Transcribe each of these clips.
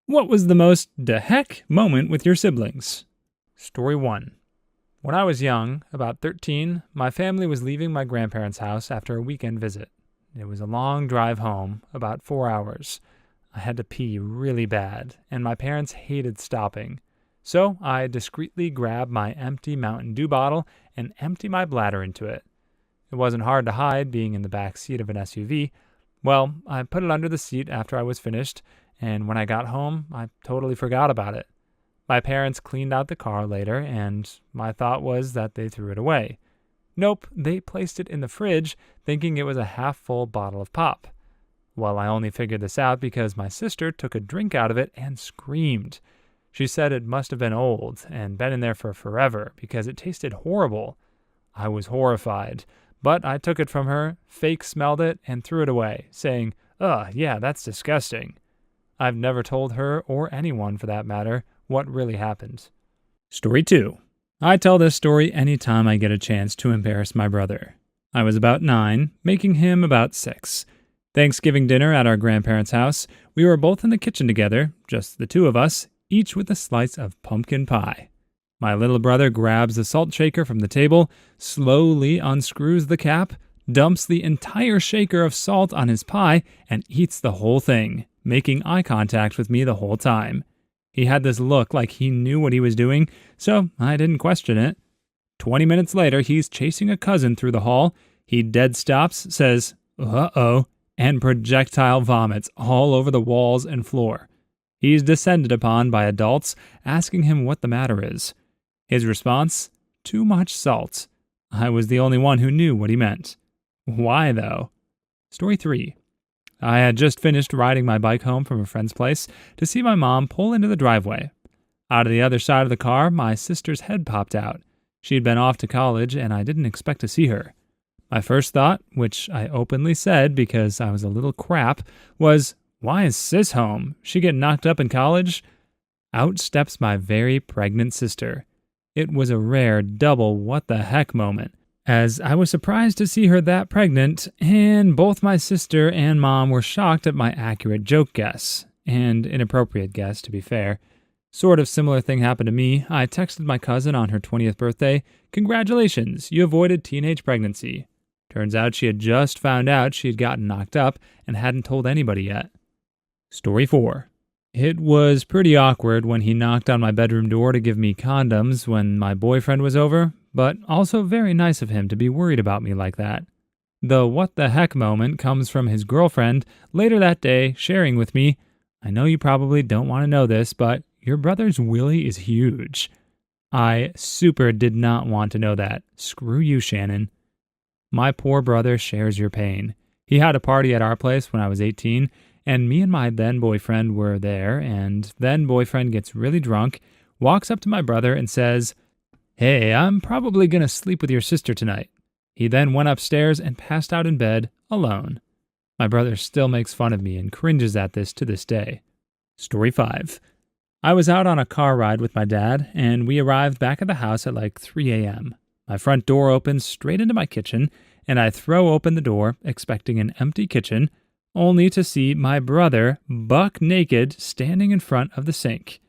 What was the most de heck moment with your siblings? Story 1. When I was young, about 13, my family was leaving my grandparents' house after a weekend visit. It was a long drive home, about 4 hours. I had to pee really bad, and my parents hated stopping. So I discreetly grabbed my empty Mountain Dew bottle and emptied my bladder into it. It wasn't hard to hide being in the back seat of an SUV. Well, I put it under the seat after I was finished, and when I got home, I totally forgot about it. My parents cleaned out the car later, and my thought was that they threw it away. Nope, they placed it in the fridge, thinking it was a half-full bottle of pop. Well, I only figured this out because my sister took a drink out of it and screamed. She said it must have been old and been in there for forever because it tasted horrible. I was horrified, but I took it from her, fake smelled it, and threw it away, saying, "Ugh, yeah, that's disgusting." I've never told her, or anyone for that matter, what really happened. Story 2. I tell this story anytime I get a chance to embarrass my brother. I was about 9, making him about 6. Thanksgiving dinner at our grandparents' house, we were both in the kitchen together, just the two of us, each with a slice of pumpkin pie. My little brother grabs the salt shaker from the table, slowly unscrews the cap, dumps the entire shaker of salt on his pie, and eats the whole thing, making eye contact with me the whole time. He had this look like he knew what he was doing, so I didn't question it. 20 minutes later, he's chasing a cousin through the hall. He dead stops, says, "Uh-oh," and projectile vomits all over the walls and floor. He's descended upon by adults asking him what the matter is. His response? Too much salt. I was the only one who knew what he meant. Why, though? Story 3. I had just finished riding my bike home from a friend's place to see my mom pull into the driveway. Out of the other side of the car, my sister's head popped out. She'd been off to college, and I didn't expect to see her. My first thought, which I openly said because I was a little crap, was, "Why is Sis home? She get knocked up in college?" Out steps my very pregnant sister. It was a rare double what the heck moment, as I was surprised to see her that pregnant, and both my sister and mom were shocked at my accurate joke guess, and inappropriate guess, to be fair. Sort of similar thing happened to me. I texted my cousin on her 20th birthday, "Congratulations, you avoided teenage pregnancy." Turns out she had just found out she'd gotten knocked up and hadn't told anybody yet. Story 4. It was pretty awkward when he knocked on my bedroom door to give me condoms when my boyfriend was over, but also very nice of him to be worried about me like that. The what the heck moment comes from his girlfriend later that day sharing with me, "I know you probably don't want to know this, but your brother's willy is huge." I super did not want to know that. Screw you, Shannon. My poor brother shares your pain. He had a party at our place when I was 18, and me and my then boyfriend were there, and then boyfriend gets really drunk, walks up to my brother and says, "Hey, I'm probably gonna sleep with your sister tonight." He then went upstairs and passed out in bed, alone. My brother still makes fun of me and cringes at this to this day. Story 5. I was out on a car ride with my dad, and we arrived back at the house at like 3 a.m. My front door opens straight into my kitchen, and I throw open the door, expecting an empty kitchen, only to see my brother, buck naked, standing in front of the sink.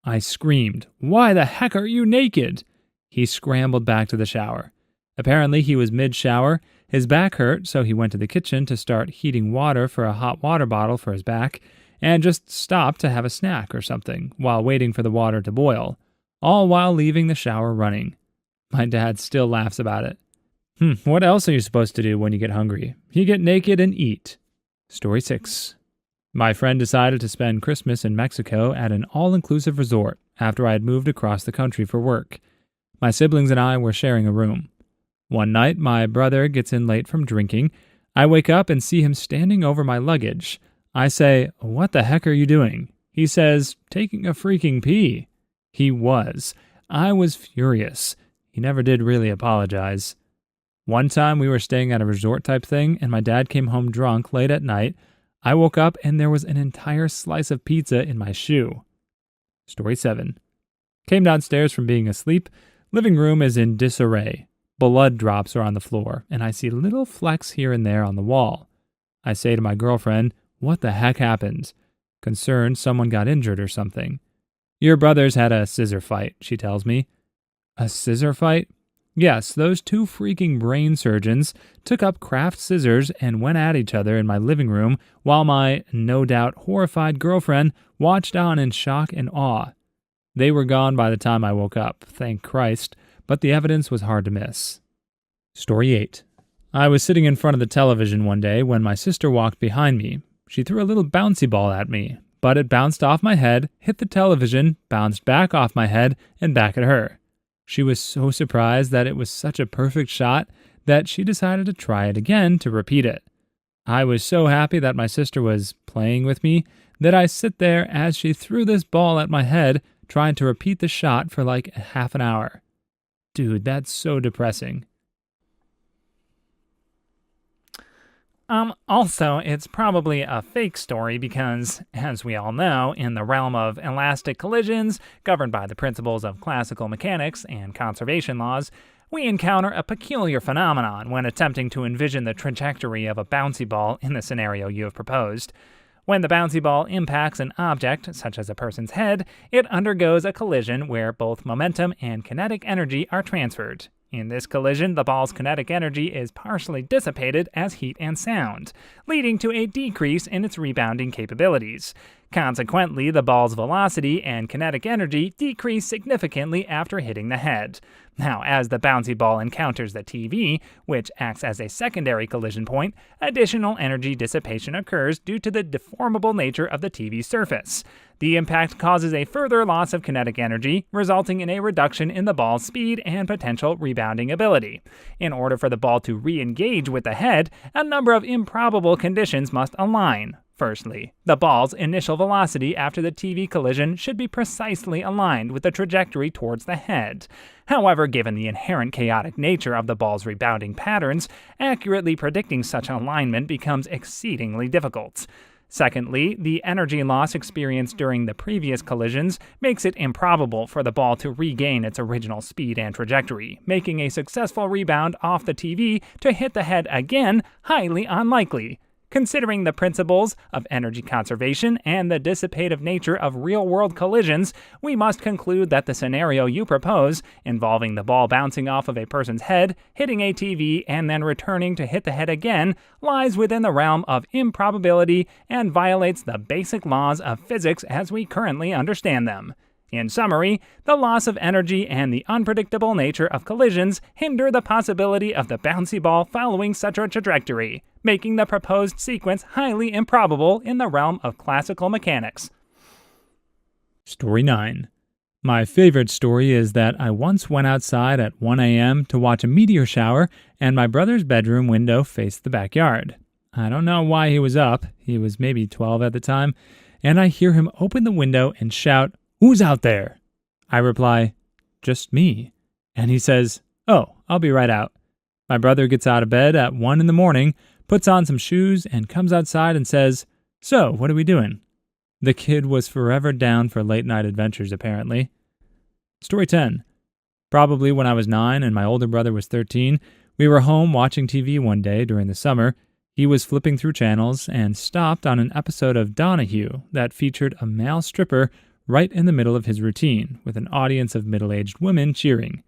I screamed, "Why the heck are you naked?" He scrambled back to the shower. Apparently he was mid-shower, his back hurt, so he went to the kitchen to start heating water for a hot water bottle for his back, and just stopped to have a snack or something while waiting for the water to boil, all while leaving the shower running. My dad still laughs about it. What else are you supposed to do when you get hungry? You get naked and eat. Story 6. My friend decided to spend Christmas in Mexico at an all-inclusive resort after I had moved across the country for work. My siblings and I were sharing a room. One night, my brother gets in late from drinking. I wake up and see him standing over my luggage. I say, "What the heck are you doing?" He says, "Taking a freaking pee." He was. I was furious. He never did really apologize. One time we were staying at a resort type thing, and my dad came home drunk late at night. I woke up and there was an entire slice of pizza in my shoe. Story 7. Came downstairs from being asleep. Living room is in disarray. Blood drops are on the floor, and I see little flecks here and there on the wall. I say to my girlfriend, "What the heck happened?" concerned someone got injured or something. Your brothers had a scissor fight, she tells me. A scissor fight? Yes, those two freaking brain surgeons took up craft scissors and went at each other in my living room while my, no doubt, horrified girlfriend watched on in shock and awe. They were gone by the time I woke up, thank Christ, but the evidence was hard to miss. Story 8. I was sitting in front of the television one day when my sister walked behind me. She threw a little bouncy ball at me, but it bounced off my head, hit the television, bounced back off my head, and back at her. She was so surprised that it was such a perfect shot that she decided to try it again to repeat it. I was so happy that my sister was playing with me that I sit there as she threw this ball at my head, trying to repeat the shot for like half an hour. Dude, that's so depressing. Also, it's probably a fake story because, as we all know, in the realm of elastic collisions, governed by the principles of classical mechanics and conservation laws, we encounter a peculiar phenomenon when attempting to envision the trajectory of a bouncy ball in the scenario you have proposed. When the bouncy ball impacts an object, such as a person's head, it undergoes a collision where both momentum and kinetic energy are transferred. In this collision, the ball's kinetic energy is partially dissipated as heat and sound, leading to a decrease in its rebounding capabilities. Consequently, the ball's velocity and kinetic energy decrease significantly after hitting the head. Now, as the bouncy ball encounters the TV, which acts as a secondary collision point, additional energy dissipation occurs due to the deformable nature of the TV's surface. The impact causes a further loss of kinetic energy, resulting in a reduction in the ball's speed and potential rebounding ability. In order for the ball to re-engage with the head, a number of improbable conditions must align. Firstly, the ball's initial velocity after the TV collision should be precisely aligned with the trajectory towards the head. However, given the inherent chaotic nature of the ball's rebounding patterns, accurately predicting such alignment becomes exceedingly difficult. Secondly, the energy loss experienced during the previous collisions makes it improbable for the ball to regain its original speed and trajectory, making a successful rebound off the TV to hit the head again highly unlikely. Considering the principles of energy conservation and the dissipative nature of real-world collisions, we must conclude that the scenario you propose, involving the ball bouncing off of a person's head, hitting a TV, and then returning to hit the head again, lies within the realm of improbability and violates the basic laws of physics as we currently understand them. In summary, the loss of energy and the unpredictable nature of collisions hinder the possibility of the bouncy ball following such a trajectory, making the proposed sequence highly improbable in the realm of classical mechanics. Story 9. My favorite story is that I once went outside at 1 a.m. to watch a meteor shower, and my brother's bedroom window faced the backyard. I don't know why he was up, he was maybe 12 at the time, and I hear him open the window and shout, "Who's out there?" I reply, "Just me." And he says, "Oh, I'll be right out." My brother gets out of bed at 1 in the morning, puts on some shoes, and comes outside and says, "So, what are we doing?" The kid was forever down for late-night adventures, apparently. Story 10. Probably when I was 9 and my older brother was 13, we were home watching TV one day during the summer. He was flipping through channels and stopped on an episode of Donahue that featured a male stripper right in the middle of his routine, with an audience of middle-aged women cheering.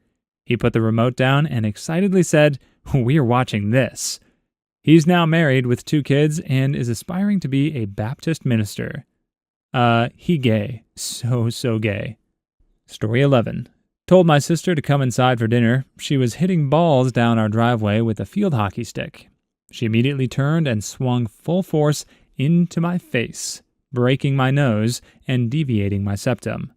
He put the remote down and excitedly said, "We're watching this." He's now married with 2 kids and is aspiring to be a Baptist minister. He gay. So gay. Story 11. Told my sister to come inside for dinner. She was hitting balls down our driveway with a field hockey stick. She immediately turned and swung full force into my face, breaking my nose and deviating my septum.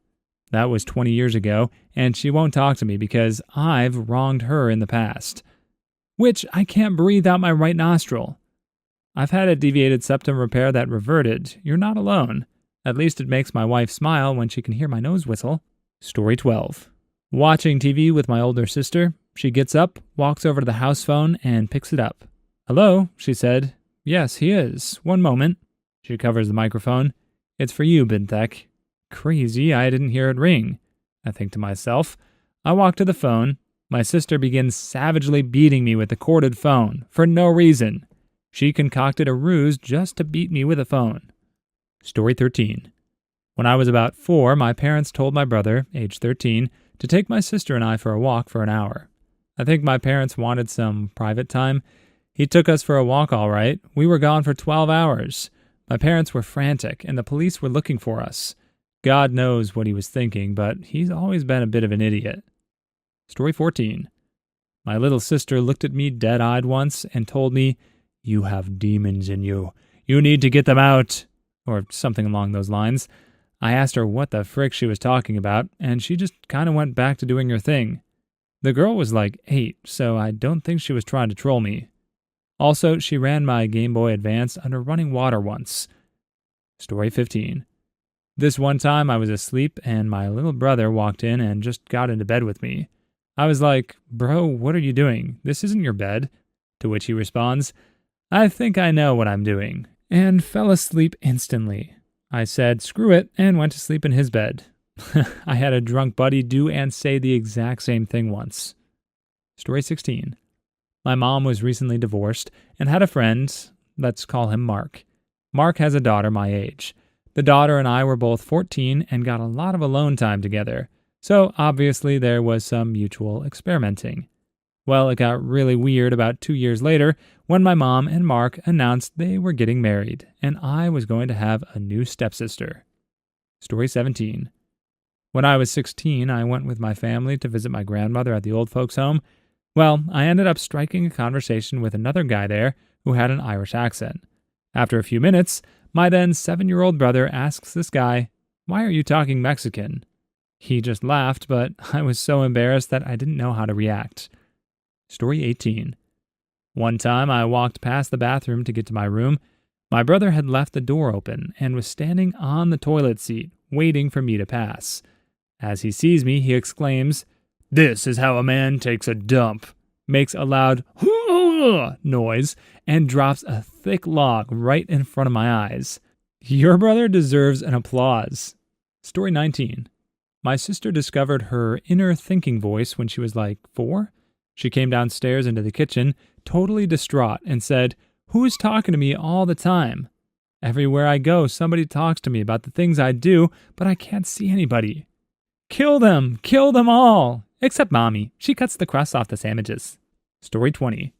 That was 20 years ago, and she won't talk to me because I've wronged her in the past. Which I can't breathe out my right nostril. I've had a deviated septum repair that reverted. You're not alone. At least it makes my wife smile when she can hear my nose whistle. Story 12. Watching TV with my older sister, she gets up, walks over to the house phone, and picks it up. "Hello," she said. "Yes, he is. One moment." She covers the microphone. "It's for you, Bintek." Crazy, I didn't hear it ring. I think to myself. I walk to the phone. My sister begins savagely beating me with the corded phone, for no reason. She concocted a ruse just to beat me with a phone. Story 13. When I was about 4, my parents told my brother, age 13, to take my sister and I for a walk for an hour. I think my parents wanted some private time. He took us for a walk all right. We were gone for 12 hours. My parents were frantic, and the police were looking for us. God knows what he was thinking, but he's always been a bit of an idiot. Story 14. My little sister looked at me dead-eyed once and told me, "You have demons in you. You need to get them out," or something along those lines. I asked her what the frick she was talking about, and she just kind of went back to doing her thing. The girl was like 8, so I don't think she was trying to troll me. Also, she ran my Game Boy Advance under running water once. Story 15. This one time I was asleep and my little brother walked in and just got into bed with me. I was like, "Bro, what are you doing? This isn't your bed." To which he responds, "I think I know what I'm doing," and fell asleep instantly. I said, "Screw it," and went to sleep in his bed. I had a drunk buddy do and say the exact same thing once. Story 16. My mom was recently divorced and had a friend, let's call him Mark. Mark has a daughter my age. The daughter and I were both 14 and got a lot of alone time together, so obviously there was some mutual experimenting. Well, it got really weird about 2 years later when my mom and Mark announced they were getting married and I was going to have a new stepsister. Story 17. When I was 16, I went with my family to visit my grandmother at the old folks' home. Well, I ended up striking a conversation with another guy there who had an Irish accent. After a few minutes, my then 7-year-old brother asks this guy, "Why are you talking Mexican?" He just laughed, but I was so embarrassed that I didn't know how to react. Story 18. One time I walked past the bathroom to get to my room. My brother had left the door open and was standing on the toilet seat, waiting for me to pass. As he sees me, he exclaims, "This is how a man takes a dump," makes a loud noise, and drops a thick log right in front of my eyes. Your brother deserves an applause. Story 19. My sister discovered her inner thinking voice when she was like 4. She came downstairs into the kitchen, totally distraught, and said, "Who's talking to me all the time? Everywhere I go, somebody talks to me about the things I do, but I can't see anybody. Kill them all, except Mommy. She cuts the crust off the sandwiches." Story 20.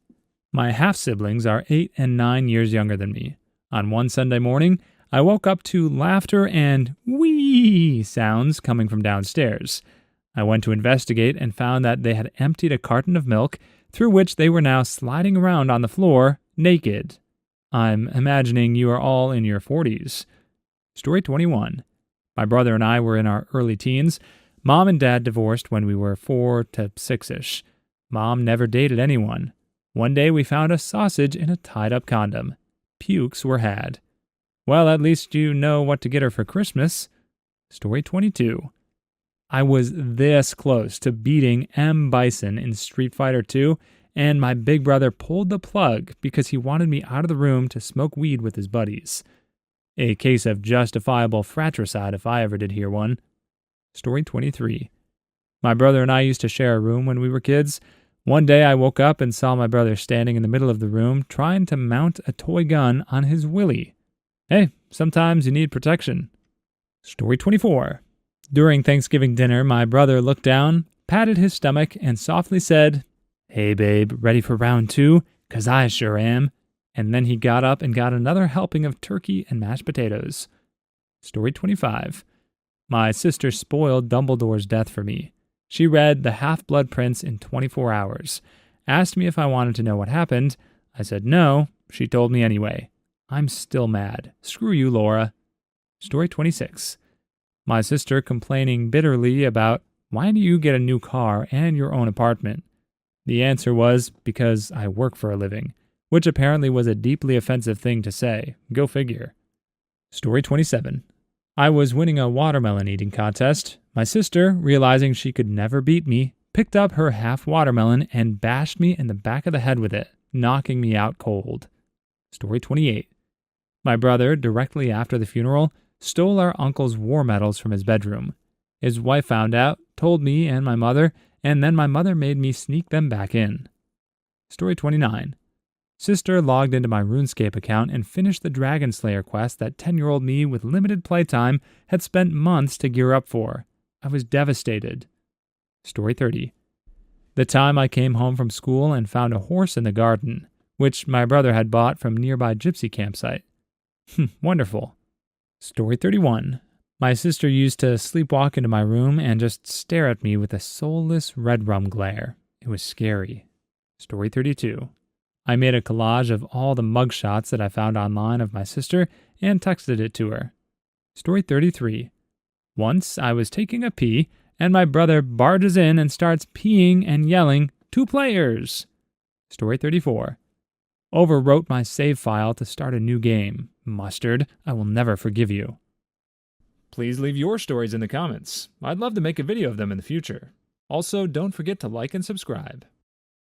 My half-siblings are 8 and 9 years younger than me. On one Sunday morning, I woke up to laughter and wee sounds coming from downstairs. I went to investigate and found that they had emptied a carton of milk, through which they were now sliding around on the floor, naked. I'm imagining you are all in your 40s. Story 21. My brother and I were in our early teens. Mom and Dad divorced when we were 4 to 6-ish. Mom never dated anyone. One day we found a sausage in a tied-up condom. Pukes were had. Well, at least you know what to get her for Christmas. Story 22. I was this close to beating M. Bison in Street Fighter 2, and my big brother pulled the plug because he wanted me out of the room to smoke weed with his buddies. A case of justifiable fratricide if I ever did hear one. Story 23. My brother and I used to share a room when we were kids. One day I woke up and saw my brother standing in the middle of the room trying to mount a toy gun on his willy. Hey, sometimes you need protection. Story 24. During Thanksgiving dinner, my brother looked down, patted his stomach, and softly said, "Hey babe, ready for round 2? 'Cause I sure am." And then he got up and got another helping of turkey and mashed potatoes. Story 25. My sister spoiled Dumbledore's death for me. She read The Half-Blood Prince in 24 hours. Asked me if I wanted to know what happened. I said no. She told me anyway. I'm still mad. Screw you, Laura. Story 26. My sister complaining bitterly about, why do you get a new car and your own apartment? The answer was, because I work for a living, which apparently was a deeply offensive thing to say. Go figure. Story 27. I was winning a watermelon eating contest. My sister, realizing she could never beat me, picked up her half watermelon and bashed me in the back of the head with it, knocking me out cold. Story 28. My brother, directly after the funeral, stole our uncle's war medals from his bedroom. His wife found out, told me and my mother, and then my mother made me sneak them back in. Story 29. Sister logged into my RuneScape account and finished the Dragon Slayer quest that 10-year-old me with limited playtime had spent months to gear up for. I was devastated. Story 30. The time I came home from school and found a horse in the garden, which my brother had bought from nearby gypsy campsite. Wonderful. Story 31. My sister used to sleepwalk into my room and just stare at me with a soulless red rum glare. It was scary. Story 32. I made a collage of all the mugshots that I found online of my sister and texted it to her. Story 33. Once I was taking a pee, and my brother barges in and starts peeing and yelling, 2 players! Story 34. Overwrote my save file to start a new game. Mustard, I will never forgive you. Please leave your stories in the comments. I'd love to make a video of them in the future. Also, don't forget to like and subscribe.